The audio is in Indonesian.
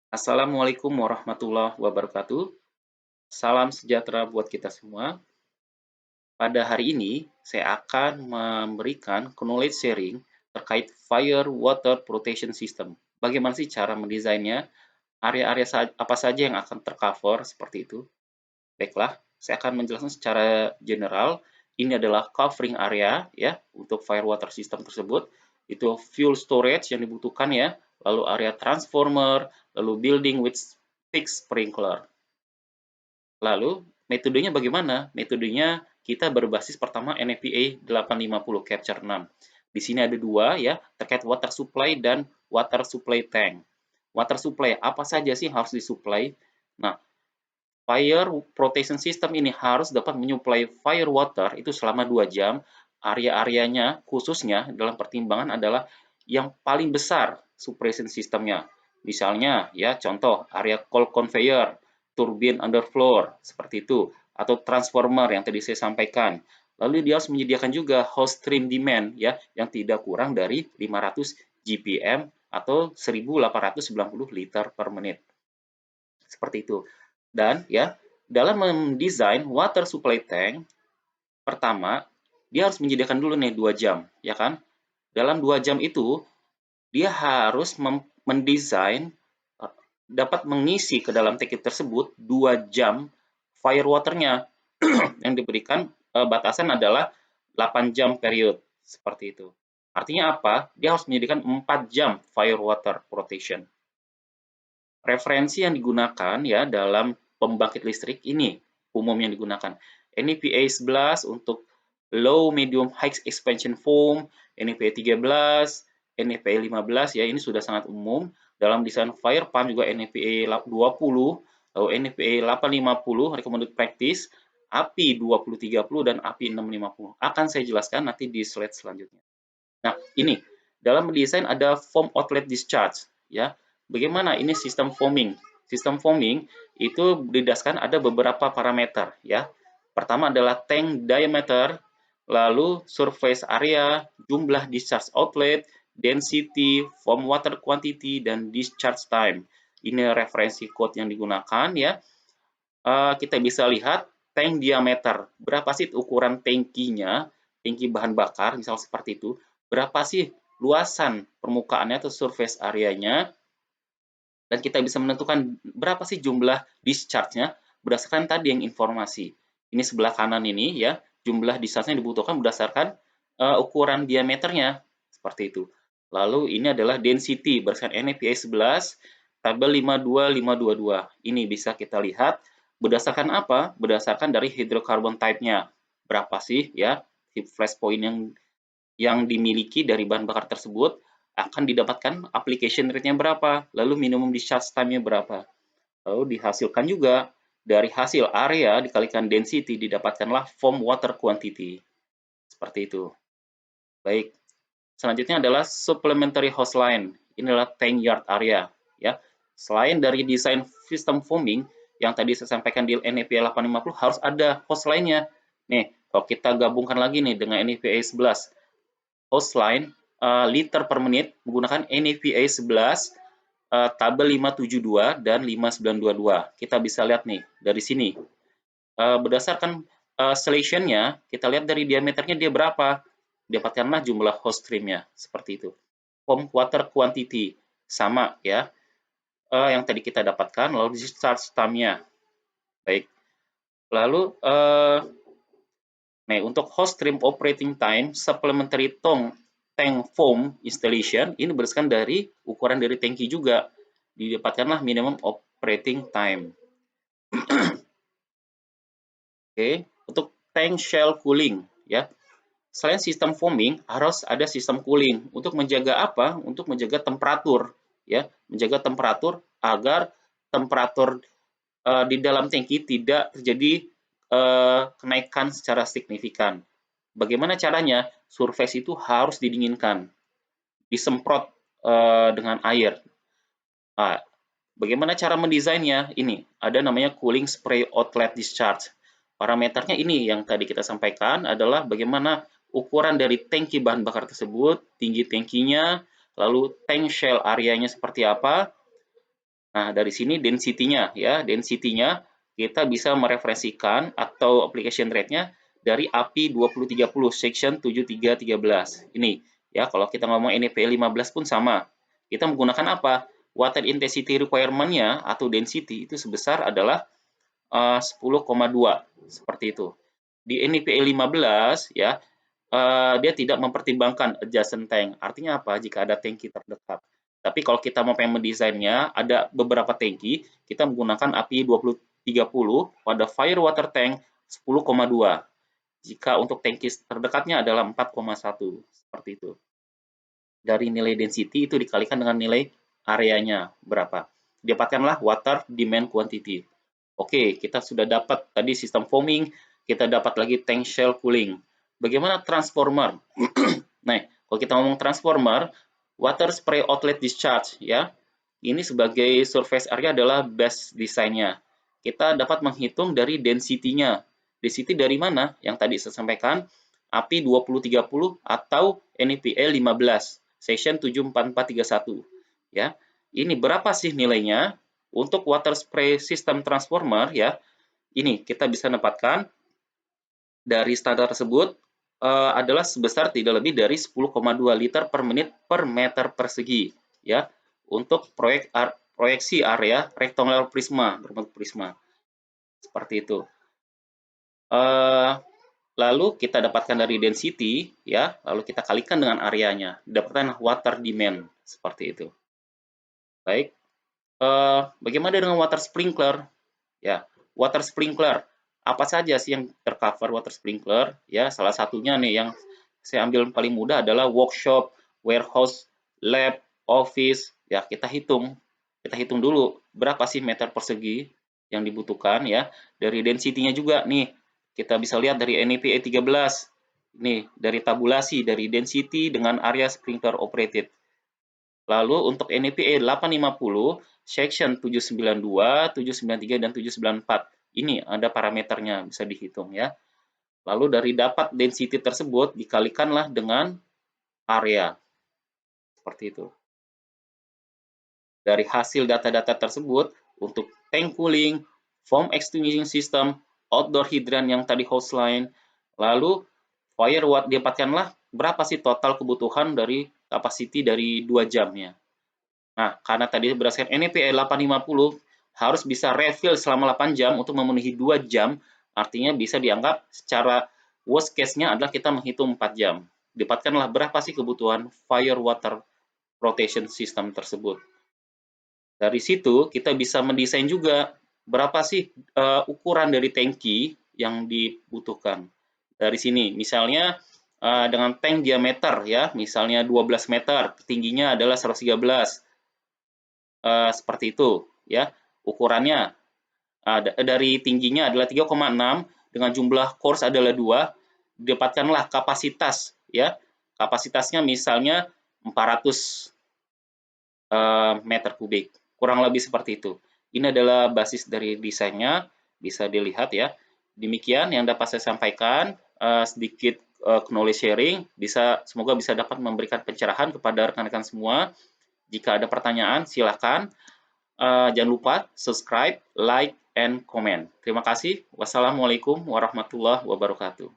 Assalamualaikum warahmatullahi wabarakatuh. Salam sejahtera buat kita semua. Pada hari ini, saya akan memberikan knowledge sharing terkait Fire Water Protection System. Bagaimana sih cara mendesainnya? Area-area apa saja yang akan tercover seperti itu? Baiklah, saya akan menjelaskan secara general. Ini adalah covering area ya untuk fire water system tersebut. Itu fuel storage yang dibutuhkan ya, lalu area transformer, lalu building with fixed sprinkler. Lalu metodenya bagaimana? Metodenya kita berbasis pertama NFPA 850 Capture 6. Di sini ada dua ya, terkait water supply dan water supply tank. Water supply apa saja sih harus disuplai? Nah, fire protection system ini harus dapat menyuplai fire water itu selama 2 jam. Area-areanya khususnya dalam pertimbangan adalah yang paling besar suppression sistemnya. Misalnya ya contoh area cold conveyor, turbin underfloor seperti itu atau transformer yang tadi saya sampaikan. Lalu dia harus menyediakan juga host stream demand ya yang tidak kurang dari 500 GPM atau 1890 liter per menit. Seperti itu. Dan ya, dalam mendesain water supply tank, pertama, dia harus menyediakan dulu nih 2 jam, ya kan? Dalam 2 jam itu, dia harus mendesain dapat mengisi ke dalam tangki tersebut 2 jam fire waternya yang diberikan batasan adalah 8 jam period seperti itu. Artinya apa? Dia harus menyediakan 4 jam fire water protection. Referensi yang digunakan ya dalam pembangkit listrik ini umum yang digunakan. NEPA 11 untuk low, medium, high expansion foam, NEPA 13, NEPA 15 ya ini sudah sangat umum. Dalam desain fire pump juga NEPA 20, lalu NEPA 850 recommended practice, API 2030 dan API 650. Akan saya jelaskan nanti di slide selanjutnya. Nah, ini dalam mendesain ada foam outlet discharge ya. Bagaimana ini sistem foaming? Sistem foaming itu berdasarkan ada beberapa parameter ya. Pertama adalah tank diameter, lalu surface area, jumlah discharge outlet, density, foam water quantity, dan discharge time. Ini referensi code yang digunakan ya. Kita bisa lihat tank diameter. Berapa sih ukuran tangkinya, tangki bahan bakar, misal seperti itu. Berapa sih luasan permukaannya atau surface areanya, dan kita bisa menentukan berapa sih jumlah discharge-nya berdasarkan tadi yang informasi. Ini sebelah kanan ini ya, jumlah discharge-nya dibutuhkan berdasarkan ukuran diameternya seperti itu. Lalu ini adalah density berdasarkan NFPA 11 tabel 52522. Ini bisa kita lihat berdasarkan apa? Berdasarkan dari hydrocarbon type-nya. Berapa sih ya heat flash point yang dimiliki dari bahan bakar tersebut, akan didapatkan application rate-nya berapa, lalu minimum discharge time-nya berapa. Lalu dihasilkan juga dari hasil area dikalikan density didapatkanlah foam water quantity. Seperti itu. Baik. Selanjutnya adalah supplementary host line. Inilah tank yard area ya. Selain dari desain sistem foaming yang tadi saya sampaikan di NEPA 850 harus ada host line-nya. Nih, kalau kita gabungkan lagi nih dengan NEPA 11, host line liter per menit menggunakan NFPA 11 tabel 572 dan 5922. Kita bisa lihat nih dari sini. Berdasarkan selection-nya, kita lihat dari diameternya dia berapa. Dapatkanlah jumlah host stream-nya seperti itu. Foam water quantity sama ya. Yang tadi kita dapatkan, lalu discharge time-nya. Baik. Lalu nah, untuk host stream operating time, supplementary tank foam installation ini berdasarkan dari ukuran dari tangki juga. Didapatkanlah minimum operating time. Oke, untuk tank shell cooling ya. Selain sistem foaming, harus ada sistem cooling untuk menjaga apa? Untuk menjaga temperatur ya, menjaga temperatur agar temperatur di dalam tangki tidak terjadi kenaikan secara signifikan. Bagaimana caranya? Surface itu harus didinginkan, disemprot dengan air. Nah, bagaimana cara mendesainnya? Ini ada namanya cooling spray outlet discharge. Parameternya ini yang tadi kita sampaikan adalah bagaimana ukuran dari tangki bahan bakar tersebut, tinggi tangkinya, lalu tank shell areanya seperti apa, Nah, dari sini density-nya ya, density-nya kita bisa mereferensikan atau application rate-nya dari API 2030 section 7313. Ini ya, kalau kita ngomong NEPE 15 pun sama. Kita menggunakan apa? Water intensity requirement-nya atau density itu sebesar adalah 10,2 seperti itu. Di NEPE 15 ya, dia tidak mempertimbangkan adjacent tank. Artinya apa? Jika ada tangki terdekat. Tapi kalau kita mau pengen mendesainnya, ada beberapa tangki, kita menggunakan API 2030 pada fire water tank 10,2. Jika untuk tangki terdekatnya adalah 4,1. Seperti itu. Dari nilai density itu dikalikan dengan nilai areanya berapa. Dapatkanlah water demand quantity. Oke, kita sudah dapat tadi sistem foaming, kita dapat lagi tank shell cooling. Bagaimana transformer? Nah, kalau kita ngomong transformer, water spray outlet discharge ya. Ini sebagai surface area adalah base desainnya. Kita dapat menghitung dari density-nya. Density dari mana? Yang tadi saya sampaikan, API 2030 atau NEPA 15, section 74431. Ya. Ini berapa sih nilainya? Untuk water spray system transformer ya, ini kita bisa dapatkan dari standar tersebut adalah sebesar tidak lebih dari 10,2 liter per menit per meter persegi ya untuk proyeksi area rectangular prisma berbentuk prisma seperti itu. Lalu kita dapatkan dari density ya, lalu kita kalikan dengan areanya, dapatkan water demand seperti itu. Baik, bagaimana dengan water sprinkler? Ya, water sprinkler. Apa saja sih yang tercover water sprinkler? Ya, salah satunya nih yang saya ambil paling mudah adalah workshop, warehouse, lab, office. Ya, kita hitung dulu berapa sih meter persegi yang dibutuhkan ya. Dari density-nya juga nih, kita bisa lihat dari NEPA 13. Nih, dari tabulasi dari density dengan area sprinkler operated. Lalu untuk NEPA 850, section 792, 793, dan 794. Ini ada parameternya, bisa dihitung ya. Lalu dari dapat density tersebut, dikalikanlah dengan area. Seperti itu. Dari hasil data-data tersebut, untuk tank cooling, foam extinguishing system, outdoor hydrant yang tadi host line, lalu fire watt dapatkanlah berapa sih total kebutuhan dari capacity dari 2 jamnya. Nah, karena tadi berdasarkan NEPA 850 harus bisa refill selama 8 jam untuk memenuhi 2 jam, artinya bisa dianggap secara worst case-nya adalah kita menghitung 4 jam. Dapatkanlah berapa sih kebutuhan fire water rotation system tersebut. Dari situ kita bisa mendesain juga berapa sih ukuran dari tangki yang dibutuhkan. Dari sini, misalnya dengan tank diameter ya, misalnya 12 meter, tingginya adalah 113. Seperti itu ya ukurannya. Dari tingginya adalah 3,6 dengan jumlah cores adalah 2, dapatkanlah kapasitas ya. Kapasitasnya misalnya 400 meter kubik. Kurang lebih seperti itu. Ini adalah basis dari desainnya, bisa dilihat ya. Demikian yang dapat saya sampaikan, sedikit knowledge sharing, semoga bisa dapat memberikan pencerahan kepada rekan-rekan semua. Jika ada pertanyaan, silakan. Jangan lupa subscribe, like, and comment. Terima kasih. Wassalamualaikum warahmatullahi wabarakatuh.